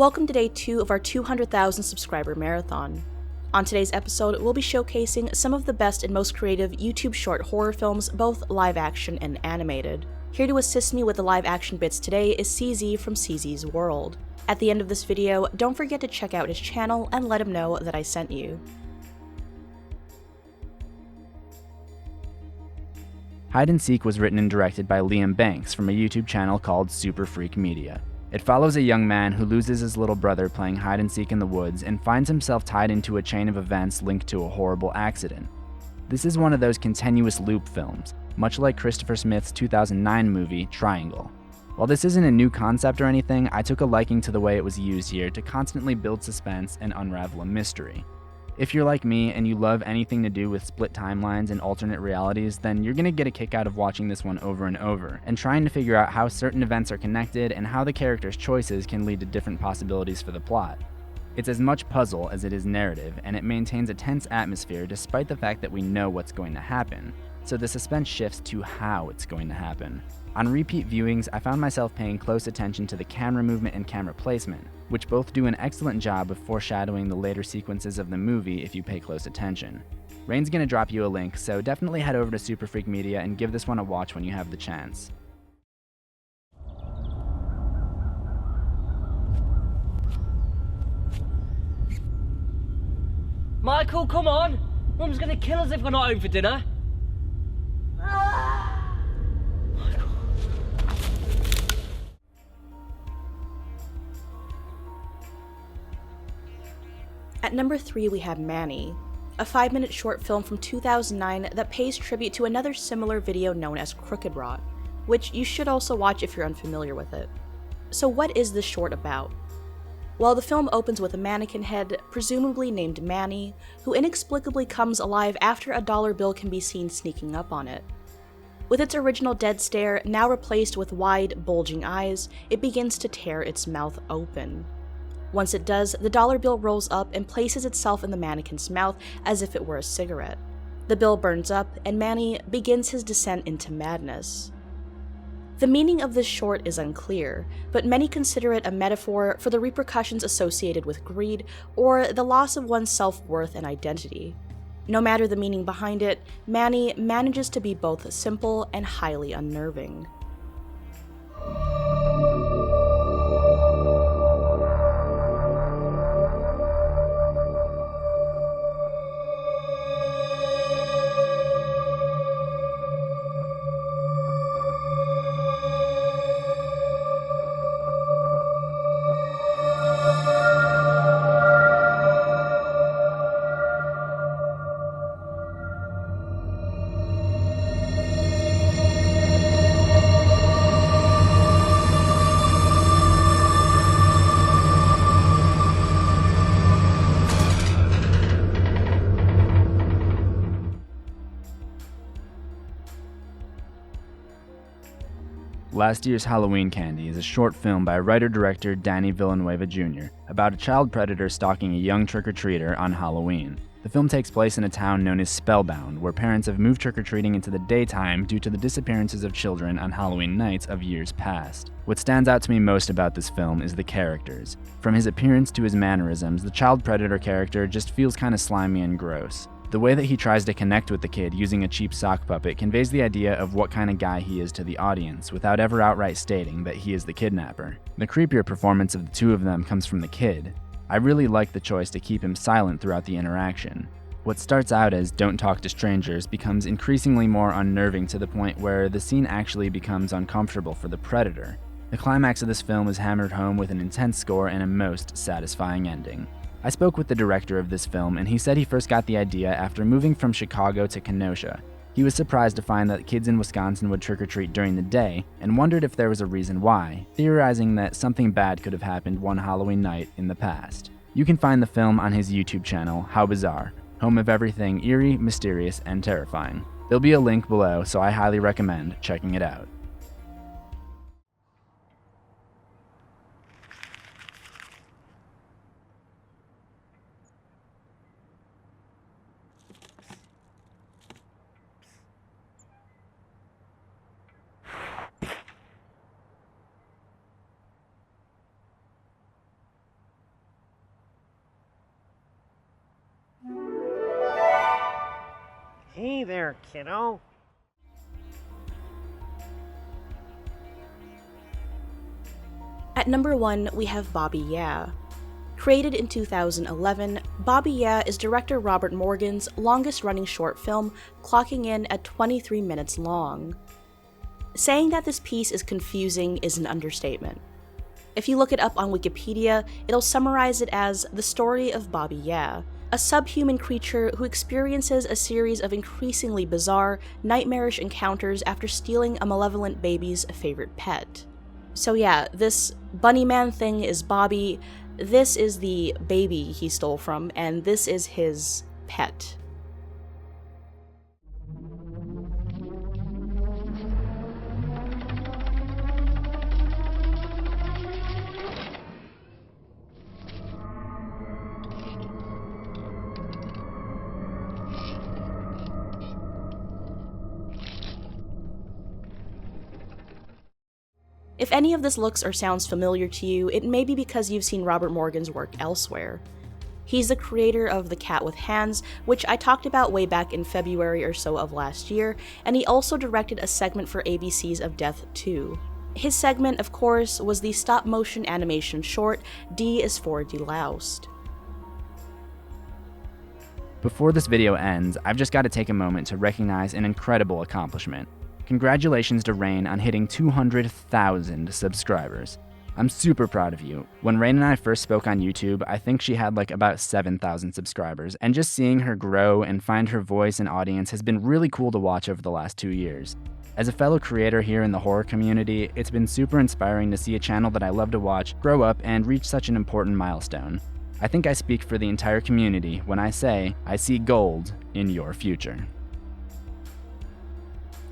Welcome to day 2 of our 200,000 subscriber marathon. On today's episode, we'll be showcasing some of the best and most creative YouTube short horror films, both live action and animated. Here to assist me with the live action bits today is CZ from CZ's World. At the end of this video, don't forget to check out his channel and let him know that I sent you. Hide and Seek was written and directed by Liam Banks from a YouTube channel called Super Freak Media. It follows a young man who loses his little brother playing hide and seek in the woods and finds himself tied into a chain of events linked to a horrible accident. This is one of those continuous loop films, much like Christopher Smith's 2009 movie, Triangle. While this isn't a new concept or anything, I took a liking to the way it was used here to constantly build suspense and unravel a mystery. If you're like me and you love anything to do with split timelines and alternate realities, then you're going to get a kick out of watching this one over and over, and trying to figure out how certain events are connected and how the characters' choices can lead to different possibilities for the plot. It's as much puzzle as it is narrative, and it maintains a tense atmosphere despite the fact that we know what's going to happen, so the suspense shifts to how it's going to happen. On repeat viewings, I found myself paying close attention to the camera movement and camera placement, which both do an excellent job of foreshadowing the later sequences of the movie if you pay close attention. Reign's gonna drop you a link, so definitely head over to Super Freak Media and give this one a watch when you have the chance. Michael, come on! Mum's gonna kill us if we're not home for dinner. At number 3 we have Manny, a 5-minute short film from 2009 that pays tribute to another similar video known as Crooked Rot, which you should also watch if you're unfamiliar with it. So what is this short about? Well, the film opens with a mannequin head, presumably named Manny, who inexplicably comes alive after a dollar bill can be seen sneaking up on it. With its original dead stare now replaced with wide, bulging eyes, it begins to tear its mouth open. Once it does, the dollar bill rolls up and places itself in the mannequin's mouth as if it were a cigarette. The bill burns up, and Manny begins his descent into madness. The meaning of this short is unclear, but many consider it a metaphor for the repercussions associated with greed or the loss of one's self-worth and identity. No matter the meaning behind it, Manny manages to be both simple and highly unnerving. Last Year's Halloween Candy is a short film by writer-director Danny Villanueva Jr. about a child predator stalking a young trick-or-treater on Halloween. The film takes place in a town known as Spellbound, where parents have moved trick-or-treating into the daytime due to the disappearances of children on Halloween nights of years past. What stands out to me most about this film is the characters. From his appearance to his mannerisms, the child predator character just feels kinda slimy and gross. The way that he tries to connect with the kid using a cheap sock puppet conveys the idea of what kind of guy he is to the audience, without ever outright stating that he is the kidnapper. The creepier performance of the two of them comes from the kid. I really like the choice to keep him silent throughout the interaction. What starts out as "don't talk to strangers" becomes increasingly more unnerving to the point where the scene actually becomes uncomfortable for the predator. The climax of this film is hammered home with an intense score and a most satisfying ending. I spoke with the director of this film, and he said he first got the idea after moving from Chicago to Kenosha. He was surprised to find that kids in Wisconsin would trick-or-treat during the day, and wondered if there was a reason why, theorizing that something bad could have happened one Halloween night in the past. You can find the film on his YouTube channel, How Bizarre, home of everything eerie, mysterious, and terrifying. There'll be a link below, so I highly recommend checking it out. Hey there, kiddo. At number 1, we have Bobby Yeah. Created in 2011, Bobby Yeah is director Robert Morgan's longest-running short film, clocking in at 23 minutes long. Saying that this piece is confusing is an understatement. If you look it up on Wikipedia, it'll summarize it as the story of Bobby Yeah, a subhuman creature who experiences a series of increasingly bizarre, nightmarish encounters after stealing a malevolent baby's favorite pet. So yeah, this bunny man thing is Bobby, this is the baby he stole from, and this is his pet. If any of this looks or sounds familiar to you, it may be because you've seen Robert Morgan's work elsewhere. He's the creator of The Cat with Hands, which I talked about way back in February or so of last year, and he also directed a segment for ABC's Of Death 2. His segment, of course, was the stop-motion animation short, D is for Deloused. Before this video ends, I've just got to take a moment to recognize an incredible accomplishment. Congratulations to Reign on hitting 200,000 subscribers. I'm super proud of you. When Reign and I first spoke on YouTube, I think she had like about 7,000 subscribers, and just seeing her grow and find her voice and audience has been really cool to watch over the last 2 years. As a fellow creator here in the horror community, it's been super inspiring to see a channel that I love to watch grow up and reach such an important milestone. I think I speak for the entire community when I say I see gold in your future.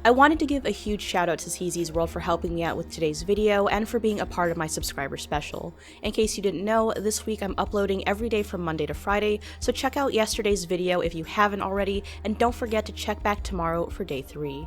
I wanted to give a huge shout out to CZ's World for helping me out with today's video and for being a part of my subscriber special. In case you didn't know, this week I'm uploading every day from Monday to Friday, so check out yesterday's video if you haven't already, and don't forget to check back tomorrow for day 3.